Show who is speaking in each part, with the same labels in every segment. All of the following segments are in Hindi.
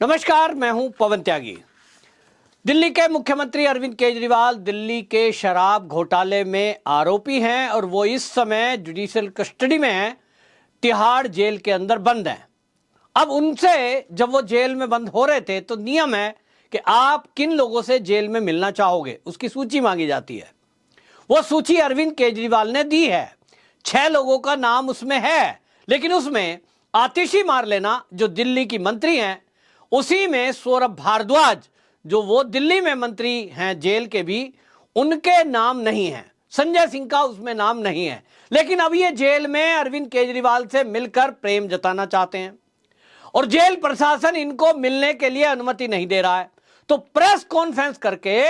Speaker 1: नमस्कार, मैं हूं पवन त्यागी। दिल्ली के मुख्यमंत्री अरविंद केजरीवाल दिल्ली के शराब घोटाले में आरोपी हैं और वो इस समय जुडिशियल कस्टडी में हैं, तिहाड़ जेल के अंदर बंद हैं। अब उनसे जब वो जेल में बंद हो रहे थे तो नियम है कि आप किन लोगों से जेल में मिलना चाहोगे, उसकी सूची मांगी जाती है। वो सूची अरविंद केजरीवाल ने दी है। 6 लोगों का नाम उसमें है, लेकिन उसमें आतिशी मारलेना जो दिल्ली की मंत्री हैं, उसी में सौरभ भारद्वाज जो वो दिल्ली में मंत्री हैं जेल के भी, उनके नाम नहीं हैं। संजय सिंह का उसमें नाम नहीं है। लेकिन अब ये जेल में अरविंद केजरीवाल से मिलकर प्रेम जताना चाहते हैं और जेल प्रशासन इनको मिलने के लिए अनुमति नहीं दे रहा है। तो प्रेस कॉन्फ्रेंस करके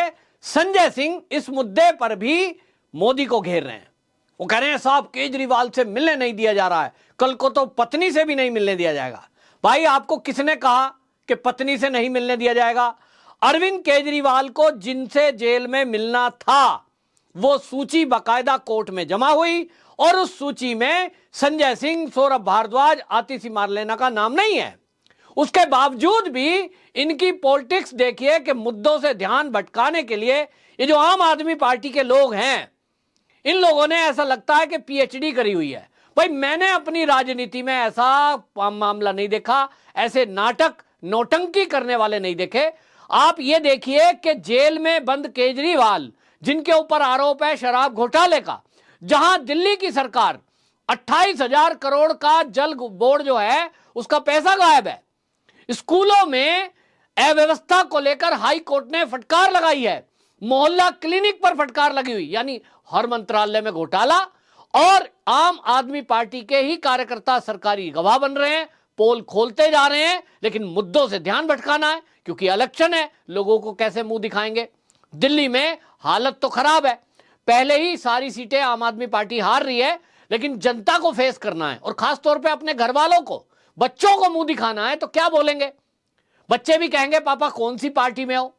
Speaker 1: संजय सिंह इस मुद्दे पर भी मोदी को घेर रहे हैं। वो कह रहे हैं साहब केजरीवाल से मिलने नहीं दिया जा रहा है, कल को तो पत्नी से भी नहीं मिलने दिया जाएगा। भाई आपको किसने कहा कि पत्नी से नहीं मिलने दिया जाएगा? अरविंद केजरीवाल को जिनसे जेल में मिलना था वो सूची बाकायदा कोर्ट में जमा हुई और उस सूची में संजय सिंह, सौरभ भारद्वाज, आतिशी मारलेना का नाम नहीं है। उसके बावजूद भी इनकी पॉलिटिक्स देखिए कि मुद्दों से ध्यान भटकाने के लिए ये जो आम आदमी पार्टी के लोग हैं, इन लोगों ने ऐसा लगता है कि पीएचडी करी हुई है। भाई मैंने अपनी राजनीति में ऐसा मामला नहीं देखा, ऐसे नाटक नौटंकी करने वाले नहीं देखे। आप ये देखिए कि जेल में बंद केजरीवाल जिनके ऊपर आरोप है शराब घोटाले का, जहां दिल्ली की सरकार 28,000 करोड़ का जल बोर्ड जो है उसका पैसा गायब है। स्कूलों में अव्यवस्था को लेकर हाई कोर्ट ने फटकार लगाई है। मोहल्ला क्लिनिक पर फटकार लगी हुई, यानी हर मंत्रालय में घोटाला और आम आदमी पार्टी के ही कार्यकर्ता सरकारी गवाह बन रहे हैं, पोल खोलते जा रहे हैं। लेकिन मुद्दों से ध्यान भटकाना है क्योंकि इलेक्शन है, लोगों को कैसे मुंह दिखाएंगे। दिल्ली में हालत तो खराब है, पहले ही सारी सीटें आम आदमी पार्टी हार रही है, लेकिन जनता को फेस करना है और खासतौर पे अपने घर वालों को, बच्चों को मुंह दिखाना है। तो क्या बोलेंगे? बच्चे भी कहेंगे पापा कौन सी पार्टी में हो,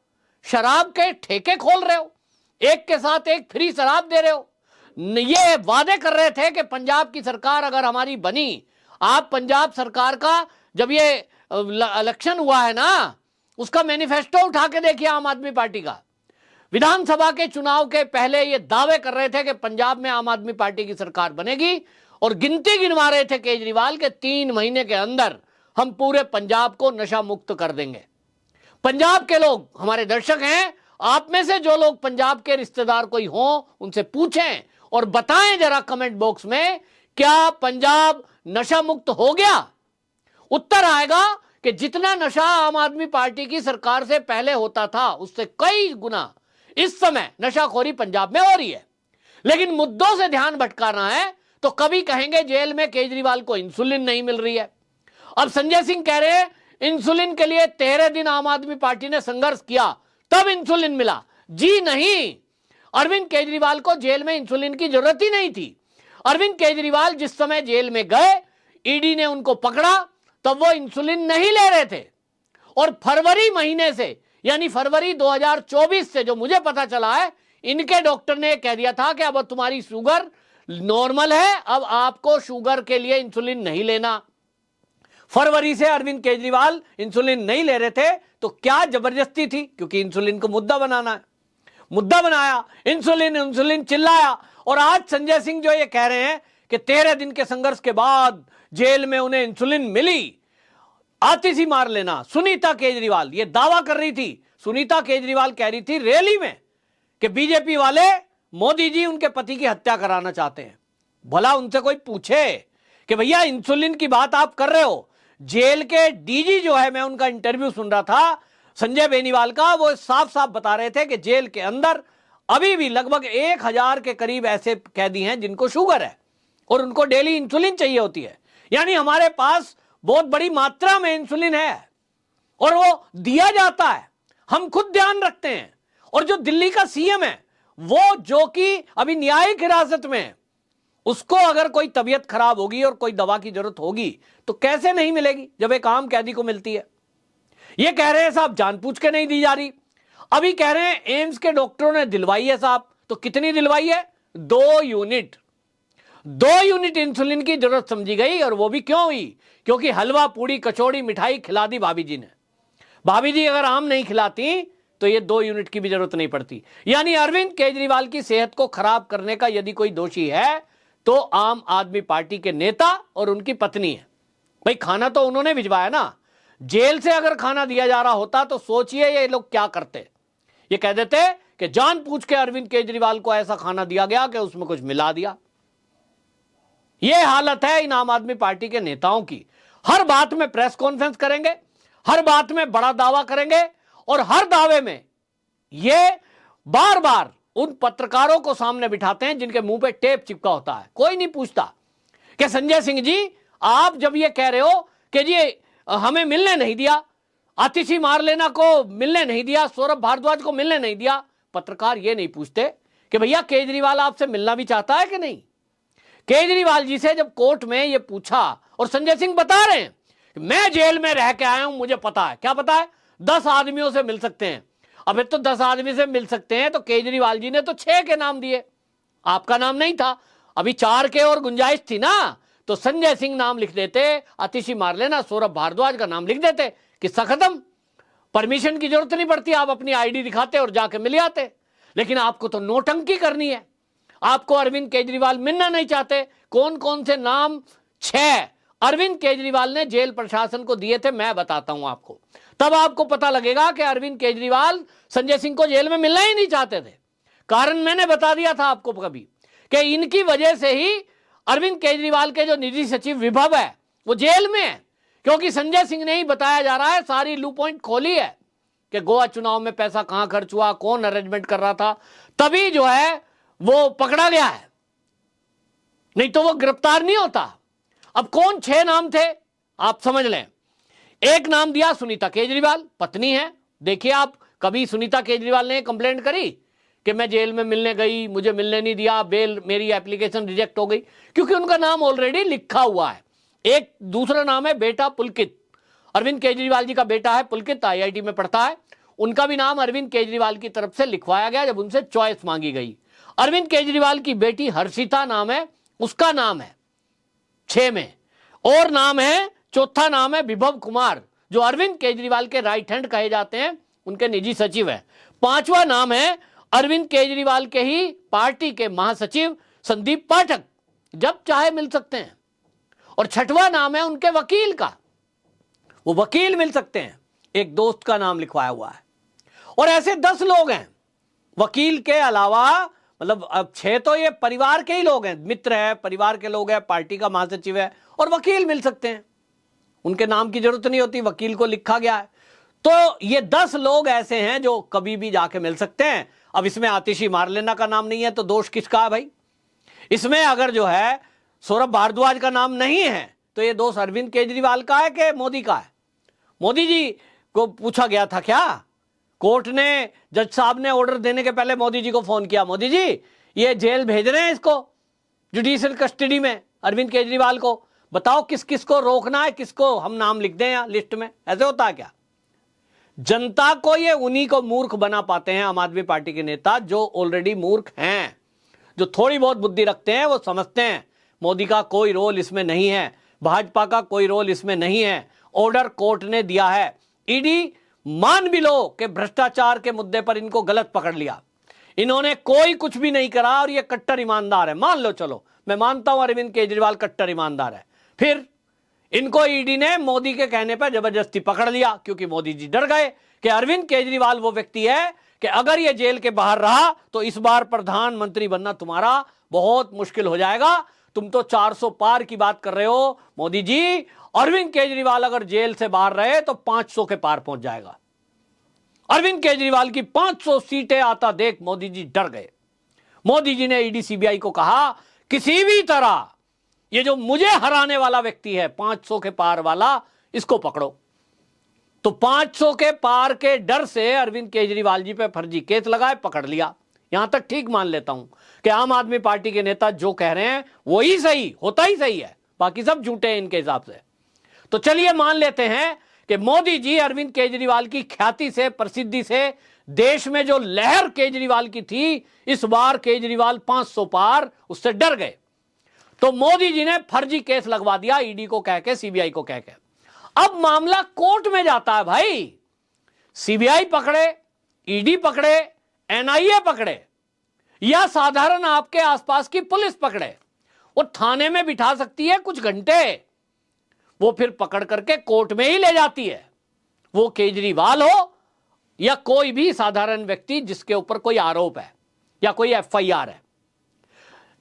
Speaker 1: शराब के ठेके खोल रहे हो, एक के साथ एक फ्री शराब दे रहे हो। ये वादे कर रहे थे कि पंजाब की सरकार अगर हमारी बनी, आप पंजाब सरकार का जब ये इलेक्शन हुआ है ना, उसका मैनिफेस्टो उठा के देखिए आम आदमी पार्टी का। विधानसभा के चुनाव के पहले ये दावे कर रहे थे कि पंजाब में आम आदमी पार्टी की सरकार बनेगी और गिनती गिनवा रहे थे केजरीवाल के 3 महीने के अंदर हम पूरे पंजाब को नशा मुक्त कर देंगे। पंजाब के लोग हमारे दर्शक हैं, आप में से जो लोग पंजाब के रिश्तेदार कोई हों उनसे पूछें और बताएं जरा कमेंट बॉक्स में, क्या पंजाब नशा मुक्त हो गया? उत्तर आएगा कि जितना नशा आम आदमी पार्टी की सरकार से पहले होता था उससे कई गुना इस समय नशाखोरी पंजाब में हो रही है। लेकिन मुद्दों से ध्यान भटकाना है तो कभी कहेंगे जेल में केजरीवाल को इंसुलिन नहीं मिल रही है। अब संजय सिंह कह रहे हैं इंसुलिन के लिए 13 दिन आम आदमी पार्टी ने संघर्ष किया तब इंसुलिन मिला। जी नहीं, अरविंद केजरीवाल को जेल में इंसुलिन की जरूरत ही नहीं थी। अरविंद केजरीवाल जिस समय जेल में गए, ईडी ने उनको पकड़ा, तब वो इंसुलिन नहीं ले रहे थे और फरवरी महीने से, यानी फरवरी 2024 से जो मुझे पता चला है, इनके डॉक्टर ने कह दिया था कि अब तुम्हारी शुगर नॉर्मल है, अब आपको शुगर के लिए इंसुलिन नहीं लेना। फरवरी से अरविंद केजरीवाल इंसुलिन नहीं ले रहे थे तो क्या जबरदस्ती थी? क्योंकि इंसुलिन को मुद्दा बनाना है, मुद्दा बनाया, इंसुलिन इंसुलिन चिल्लाया। और आज संजय सिंह जो ये कह रहे हैं कि 13 दिन के संघर्ष के बाद जेल में उन्हें इंसुलिन मिली। आतिशी मारलेना सुनीता केजरीवाल ये दावा कर रही थी, सुनीता केजरीवाल कह रही थी रैली में कि बीजेपी वाले मोदी जी उनके पति की हत्या कराना चाहते हैं। भला उनसे कोई पूछे कि भैया इंसुलिन की बात आप कर रहे हो? जेल के डीजी जो है, मैं उनका इंटरव्यू सुन रहा था संजय बेनीवाल का, वो साफ साफ बता रहे थे कि जेल के अंदर अभी भी लगभग 1000 के करीब ऐसे कैदी हैं जिनको शुगर है और उनको डेली इंसुलिन चाहिए होती है। यानी हमारे पास बहुत बड़ी मात्रा में इंसुलिन है और वो दिया जाता है, हम खुद ध्यान रखते हैं। और जो दिल्ली का सीएम है वो, जो कि अभी न्यायिक हिरासत में है, उसको अगर कोई तबीयत खराब होगी और कोई दवा की जरूरत होगी तो कैसे नहीं मिलेगी जब एक आम कैदी को मिलती है? ये कह रहे हैं साहब जानबूझ के नहीं दी जा रही। अभी कह रहे हैं एम्स के डॉक्टरों ने दिलवाई है साहब, तो कितनी दिलवाई है? 2 यूनिट। 2 यूनिट इंसुलिन की जरूरत समझी गई और वो भी क्यों हुई? क्योंकि हलवा पूड़ी कचौड़ी मिठाई खिला दी भाभी जी ने। भाभी जी अगर आम नहीं खिलाती तो ये 2 यूनिट की भी जरूरत नहीं पड़ती। यानी अरविंद केजरीवाल की सेहत को खराब करने का यदि कोई दोषी है तो आम आदमी पार्टी के नेता और उनकी पत्नी है। भाई खाना तो उन्होंने भिजवाया ना, जेल से अगर खाना दिया जा रहा होता तो सोचिए ये लोग क्या करते। ये कह देते कि जानबूझ के अरविंद केजरीवाल को ऐसा खाना दिया गया कि उसमें कुछ मिला दिया। यह हालत है इन आम आदमी पार्टी के नेताओं की। हर बात में प्रेस कॉन्फ्रेंस करेंगे, हर बात में बड़ा दावा करेंगे और हर दावे में ये बार बार उन पत्रकारों को सामने बिठाते हैं जिनके मुंह पे टेप चिपका होता है। कोई नहीं पूछता कि संजय सिंह जी आप जब ये कह रहे हो कि जी हमें मिलने नहीं दिया, आतिशी मारलेना को मिलने नहीं दिया, सौरभ भारद्वाज को मिलने नहीं दिया, पत्रकार ये नहीं पूछते कि भैया केजरीवाल आपसे मिलना भी चाहता है कि नहीं। केजरीवाल जी से जब कोर्ट में ये पूछा और संजय सिंह बता रहे हैं कि मैं जेल में रह के आया हूं, मुझे पता है। क्या पता है? 10 आदमियों से मिल सकते हैं। अब तो 10 आदमी से मिल सकते हैं तो केजरीवाल जी ने तो 6 के नाम दिए, आपका नाम नहीं था। अभी 4 के और गुंजाइश थी ना, तो संजय सिंह नाम लिख देते, आतिशी मारलेना, सौरभ भारद्वाज का नाम लिख देते, किस्सा खत्म। परमिशन की जरूरत नहीं पड़ती, आप अपनी आईडी दिखाते और जाके मिल आते। लेकिन आपको तो नोटंकी करनी है। आपको अरविंद केजरीवाल मिलना नहीं चाहते। कौन कौन से नाम 6 अरविंद केजरीवाल ने जेल प्रशासन को दिए थे मैं बताता हूं आपको, तब आपको पता लगेगा कि अरविंद केजरीवाल संजय सिंह को जेल में मिलना ही नहीं चाहते थे। कारण मैंने बता दिया था आपको कभी कि इनकी वजह से ही अरविंद केजरीवाल के जो निजी सचिव विभव है वो जेल में है, क्योंकि संजय सिंह ने ही बताया जा रहा है, सारी लू पॉइंट खोली है कि गोवा चुनाव में पैसा कहां खर्च हुआ, कौन अरेंजमेंट कर रहा था, तभी जो है वो पकड़ा गया है, नहीं तो वो गिरफ्तार नहीं होता। अब कौन 6 नाम थे आप समझ लें। एक नाम दिया सुनीता केजरीवाल, पत्नी है। देखिए आप, कभी सुनीता केजरीवाल ने कंप्लेंट करी कि मैं जेल में मिलने गई, मुझे मिलने नहीं दिया, बेल मेरी एप्लीकेशन रिजेक्ट हो गई, क्योंकि उनका नाम ऑलरेडी लिखा हुआ है। एक दूसरा नाम है बेटा पुलकित, अरविंद केजरीवाल जी का बेटा है पुलकित, IIT में पढ़ता है, उनका भी नाम अरविंद केजरीवाल की तरफ से लिखवाया गया जब उनसे चॉइस मांगी गई। अरविंद केजरीवाल की बेटी हर्षिता नाम है, उसका नाम है 6 में, और नाम है, चौथा नाम है विभव कुमार, जो अरविंद केजरीवाल के राइट हैंड कहे जाते हैं, उनके निजी सचिव है। 5वां नाम है अरविंद केजरीवाल के ही पार्टी के महासचिव संदीप पाठक, जब चाहे मिल सकते हैं। और 6वां नाम है उनके वकील का, वो वकील मिल सकते हैं, एक दोस्त का नाम लिखवाया हुआ है। और ऐसे 10 लोग हैं वकील के अलावा, मतलब अब 6 तो ये परिवार के ही लोग हैं, मित्र है, परिवार के लोग हैं, पार्टी का महासचिव है, और वकील मिल सकते हैं, उनके नाम की जरूरत नहीं होती, वकील को लिखा गया है। तो ये 10 लोग ऐसे हैं जो कभी भी जाके मिल सकते हैं। अब इसमें आतिशी मारलेना का नाम नहीं है तो दोष किसका है भाई? इसमें अगर जो है सौरभ भारद्वाज का नाम नहीं है तो ये दोष अरविंद केजरीवाल का है कि मोदी का है? मोदी जी को पूछा गया था क्या? कोर्ट ने, जज साहब ने ऑर्डर देने के पहले मोदी जी को फोन किया, मोदी जी ये जेल भेज रहे हैं इसको जुडिशियल कस्टडी में, अरविंद केजरीवाल को, बताओ किस किस को रोकना है, किसको हम नाम लिख दें यहां लिस्ट में। ऐसे होता है क्या? जनता को, ये उन्हीं को मूर्ख बना पाते हैं आम आदमी पार्टी के नेता जो ऑलरेडी मूर्ख हैं। जो थोड़ी बहुत बुद्धि रखते हैं वो समझते हैं मोदी का कोई रोल इसमें नहीं है, भाजपा का कोई रोल इसमें नहीं है, ऑर्डर कोर्ट ने दिया है। ईडी मान भी लो कि भ्रष्टाचार के मुद्दे पर इनको गलत पकड़ लिया, इन्होंने कोई कुछ भी नहीं करा और ये कट्टर ईमानदार है, मान लो, चलो मैं मानता हूं अरविंद केजरीवाल कट्टर ईमानदार है, फिर इनको ईडी ने मोदी के कहने पर जबरदस्ती पकड़ लिया, क्योंकि मोदी जी डर गए कि अरविंद केजरीवाल वो व्यक्ति है कि अगर ये जेल के बाहर रहा तो इस बार प्रधानमंत्री बनना तुम्हारा बहुत मुश्किल हो जाएगा। तुम तो 400 पार की बात कर रहे हो मोदी जी, अरविंद केजरीवाल अगर जेल से बाहर रहे तो 500 के पार पहुंच जाएगा। अरविंद केजरीवाल की 500 सीटें आता देख मोदी जी डर गए। मोदी जी ने ईडी सीबीआई को कहा किसी भी तरह ये जो मुझे हराने वाला व्यक्ति है 500 के पार वाला, इसको पकड़ो। तो 500 के पार के डर से अरविंद केजरीवाल जी पे फर्जी केस लगाए, पकड़ लिया। यहां तक ठीक मान लेता हूं कि आम आदमी पार्टी के नेता जो कह रहे हैं वो ही सही, होता ही सही है, बाकी सब झूठे हैं इनके हिसाब से। तो चलिए मान लेते हैं कि मोदी जी अरविंद केजरीवाल की ख्याति से, प्रसिद्धि से, देश में जो लहर केजरीवाल की थी, इस बार केजरीवाल 500 पार, उससे डर गए। तो मोदी जी ने फर्जी केस लगवा दिया ईडी को कह के, सीबीआई को कह के। अब मामला कोर्ट में जाता है भाई, सीबीआई पकड़े, ईडी पकड़े, एनआईए पकड़े या साधारण आपके आसपास की पुलिस पकड़े, वो थाने में बिठा सकती है कुछ घंटे, वो फिर पकड़ करके कोर्ट में ही ले जाती है। वो केजरीवाल हो या कोई भी साधारण व्यक्ति जिसके ऊपर कोई आरोप है या कोई एफआईआर है,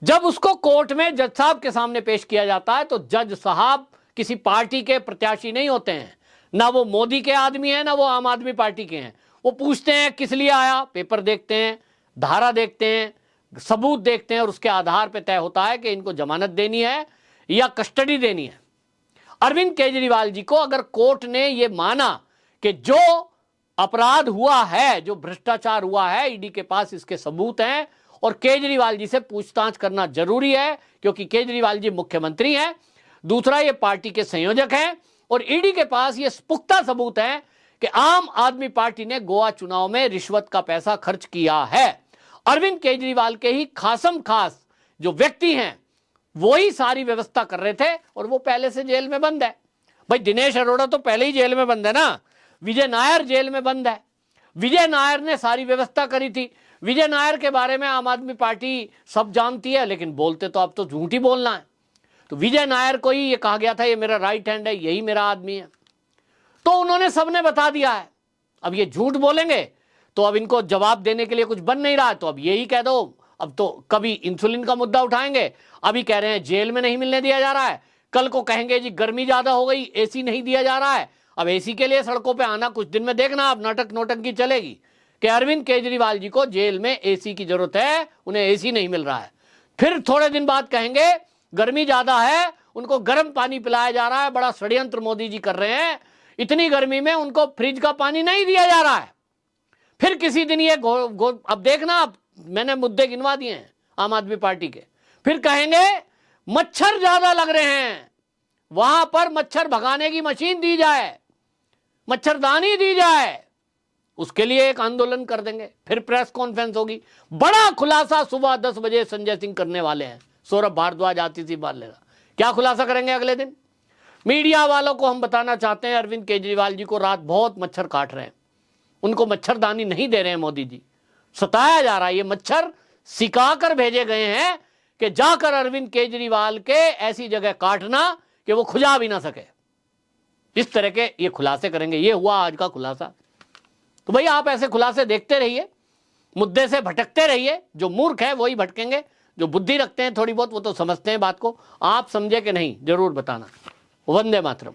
Speaker 1: जब उसको कोर्ट में जज साहब के सामने पेश किया जाता है तो जज साहब किसी पार्टी के प्रत्याशी नहीं होते हैं, ना वो मोदी के आदमी हैं, ना वो आम आदमी पार्टी के हैं। वो पूछते हैं किस लिए आया, पेपर देखते हैं, धारा देखते हैं, सबूत देखते हैं और उसके आधार पर तय होता है कि इनको जमानत देनी है या कस्टडी देनी है। अरविंद केजरीवाल जी को अगर कोर्ट ने यह माना कि जो अपराध हुआ है, जो भ्रष्टाचार हुआ है, ईडी के पास इसके सबूत हैं और केजरीवाल जी से पूछताछ करना जरूरी है क्योंकि केजरीवाल जी मुख्यमंत्री हैं, दूसरा ये पार्टी के संयोजक हैं और ईडी के पास ये पुख्ता सबूत है कि आम आदमी पार्टी ने गोवा चुनाव में रिश्वत का पैसा खर्च किया है। अरविंद केजरीवाल के ही खासम खास जो व्यक्ति हैं वो ही सारी व्यवस्था कर रहे थे और वो पहले से जेल में बंद है। भाई दिनेश अरोड़ा तो पहले ही जेल में बंद है ना, विजय नायर जेल में बंद है। विजय नायर ने सारी व्यवस्था करी थी। विजय नायर के बारे में आम आदमी पार्टी सब जानती है लेकिन बोलते तो अब तो झूठ ही बोलना है। तो विजय नायर को ही ये कहा गया था ये मेरा राइट हैंड है, यही मेरा आदमी है, तो उन्होंने सबने बता दिया है। अब ये झूठ बोलेंगे तो अब इनको जवाब देने के लिए कुछ बन नहीं रहा है, तो अब यही कह दो। अब तो कभी इंसुलिन का मुद्दा उठाएंगे, अभी कह रहे हैं जेल में नहीं मिलने दिया जा रहा है, कल को कहेंगे जी गर्मी ज्यादा हो गई एसी नहीं दिया जा रहा है। अब एसी के लिए सड़कों पे आना कुछ दिन में देखना, अब नाटक नौटंकी चलेगी कि अरविंद केजरीवाल जी को जेल में एसी की जरूरत है, उन्हें एसी नहीं मिल रहा है। फिर थोड़े दिन बाद कहेंगे गर्मी ज्यादा है, उनको गर्म पानी पिलाया जा रहा है, बड़ा षड्यंत्र मोदी जी कर रहे हैं, इतनी गर्मी में उनको फ्रिज का पानी नहीं दिया जा रहा है। फिर किसी दिन ये अब देखना, अब मैंने मुद्दे गिनवा दिए हैं आम आदमी पार्टी के, फिर कहेंगे मच्छर ज्यादा लग रहे हैं, वहां पर मच्छर भगाने की मशीन दी जाए, मच्छरदानी दी जाए, उसके लिए एक आंदोलन कर देंगे। फिर प्रेस कॉन्फ्रेंस होगी, बड़ा खुलासा सुबह 10 बजे संजय सिंह करने वाले हैं, सौरभ भारद्वाज आतिशी बाल लेगा, क्या खुलासा करेंगे अगले दिन। मीडिया वालों को हम बताना चाहते हैं अरविंद केजरीवाल जी को रात बहुत मच्छर काट रहे हैं, उनको मच्छरदानी नहीं दे रहे हैं मोदी जी, सताया जा रहा है। ये मच्छर सिकाकर भेजे गए हैं कि जाकर अरविंद केजरीवाल के ऐसी जगह काटना कि वो खुजा भी ना सके। इस तरह के ये खुलासे करेंगे। ये हुआ आज का खुलासा। तो भाई आप ऐसे खुलासे देखते रहिए, मुद्दे से भटकते रहिए। जो मूर्ख है वही भटकेंगे, जो बुद्धि रखते हैं थोड़ी बहुत वो तो समझते हैं बात को। आप समझे कि नहीं जरूर बताना। वंदे मातरम।